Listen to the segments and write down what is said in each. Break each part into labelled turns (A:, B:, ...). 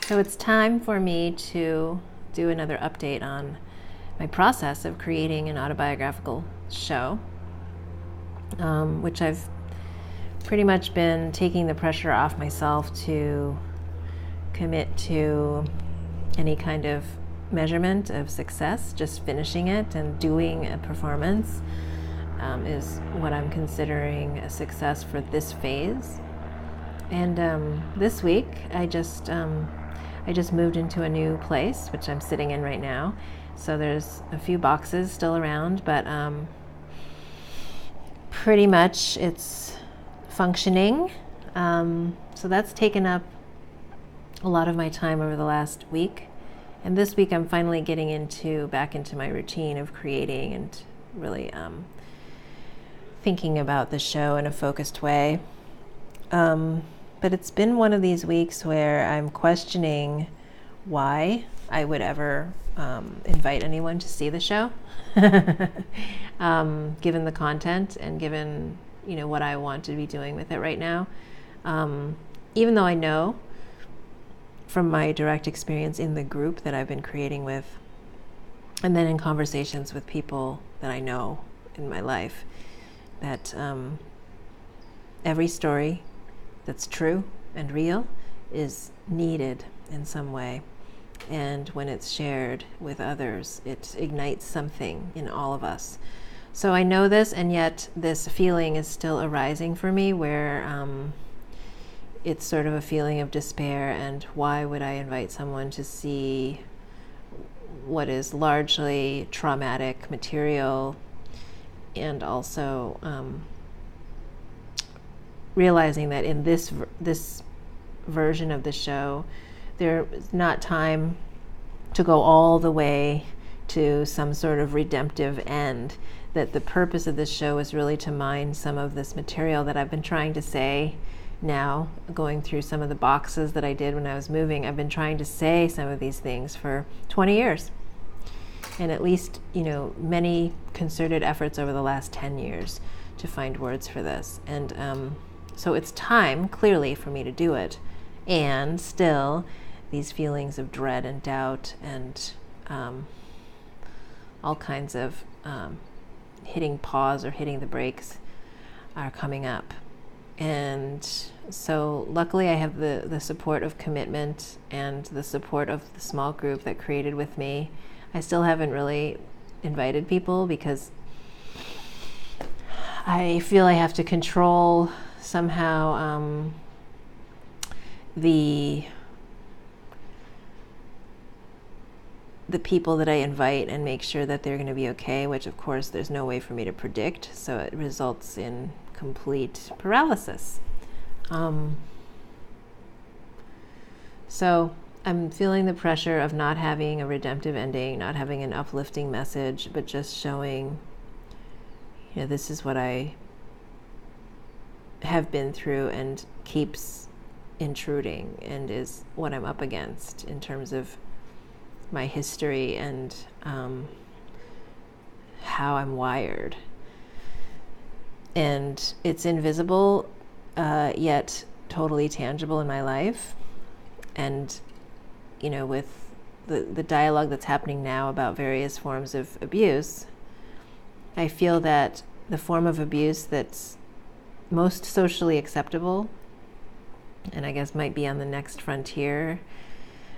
A: So it's time for me to do another update on my process of creating an autobiographical show, which I've pretty much been taking the pressure off myself to commit to any kind of measurement of success. Just finishing it and doing a performance is what I'm considering a success for this phase. And this week I just moved into a new place, which I'm sitting in right now. So there's a few boxes still around, but pretty much it's functioning. So that's taken up a lot of my time over the last week. And this week I'm finally getting back into my routine of creating and really thinking about the show in a focused way. But it's been one of these weeks where I'm questioning why I would ever invite anyone to see the show, given the content and given what I want to be doing with it right now. Even though I know from my direct experience in the group that I've been creating with, and then in conversations with people that I know in my life, that every story that's true and real is needed in some way. And when it's shared with others, it ignites something in all of us. So I know this, and yet this feeling is still arising for me where it's sort of a feeling of despair. And why would I invite someone to see what is largely traumatic material, and also realizing that in this version of the show, there's not time to go all the way to some sort of redemptive end, that the purpose of this show is really to mine some of this material that I've been trying to say now, going through some of the boxes that I did when I was moving. I've been trying to say some of these things for 20 years, and at least many concerted efforts over the last 10 years to find words for this. And so it's time, clearly, for me to do it. And still, these feelings of dread and doubt and all kinds of hitting pause or hitting the brakes are coming up. And so luckily I have the support of commitment and the support of the small group that created with me. I still haven't really invited people because I feel I have to control somehow the people that I invite and make sure that they're going to be okay, which of course there's no way for me to predict, so it results in complete paralysis. So I'm feeling the pressure of not having a redemptive ending, not having an uplifting message, but just showing, this is what I have been through and keeps intruding and is what I'm up against in terms of my history and how I'm wired. And it's invisible, yet totally tangible in my life. And, with the dialogue that's happening now about various forms of abuse, I feel that the form of abuse that's most socially acceptable, and I guess might be on the next frontier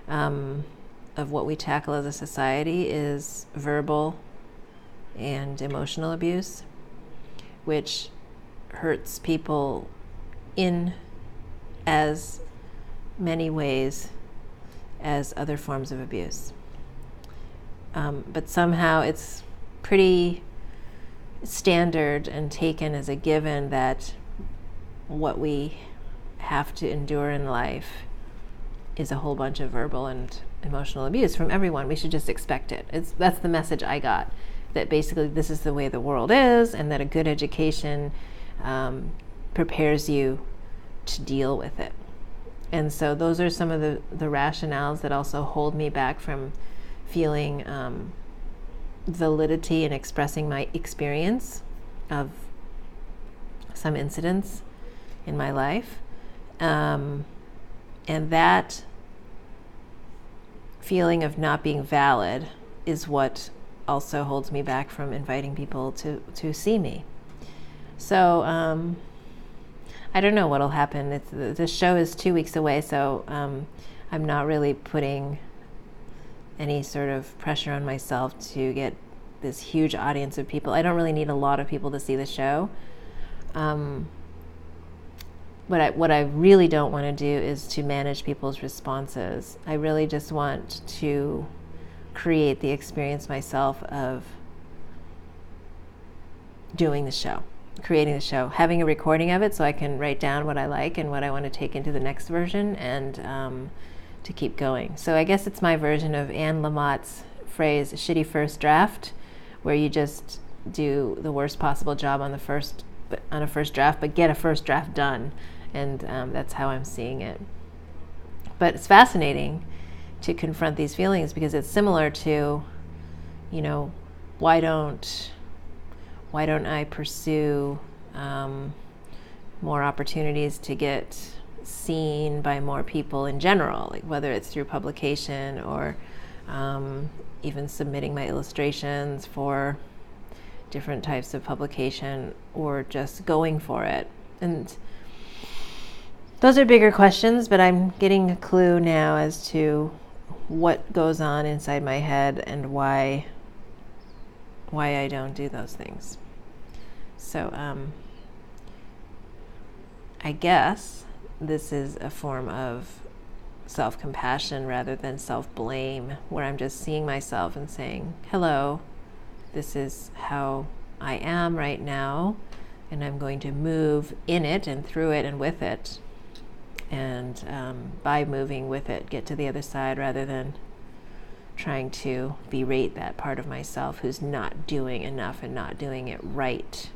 A: of what we tackle as a society, is verbal and emotional abuse, which hurts people in as many ways as other forms of abuse. But somehow it's pretty standard and taken as a given that what we have to endure in life is a whole bunch of verbal and emotional abuse from everyone. We should just expect it. That's the message I got, that basically this is the way the world is, and that a good education prepares you to deal with it. And so those are some of the rationales that also hold me back from feeling validity in expressing my experience of some incidents in my life. And that feeling of not being valid is what also holds me back from inviting people to see me. So I don't know what'll happen. The show is 2 weeks away, so I'm not really putting any sort of pressure on myself to get this huge audience of people. I don't really need a lot of people to see the show. What I really don't want to do is to manage people's responses. I really just want to create the experience myself of doing the show, creating the show, having a recording of it so I can write down what I like and what I want to take into the next version, and to keep going. So I guess it's my version of Anne Lamott's phrase, shitty first draft, where you just do the worst possible job on a first draft, but get a first draft done. And that's how I'm seeing it. But it's fascinating to confront these feelings, because it's similar to, why don't I pursue more opportunities to get seen by more people in general, like whether it's through publication or even submitting my illustrations for different types of publication, or just going for it. And those are bigger questions, but I'm getting a clue now as to what goes on inside my head and why I don't do those things. So I guess this is a form of self-compassion rather than self-blame, where I'm just seeing myself and saying, hello, this is how I am right now, and I'm going to move in it and through it and with it. And by moving with it, get to the other side, rather than trying to berate that part of myself who's not doing enough and not doing it right.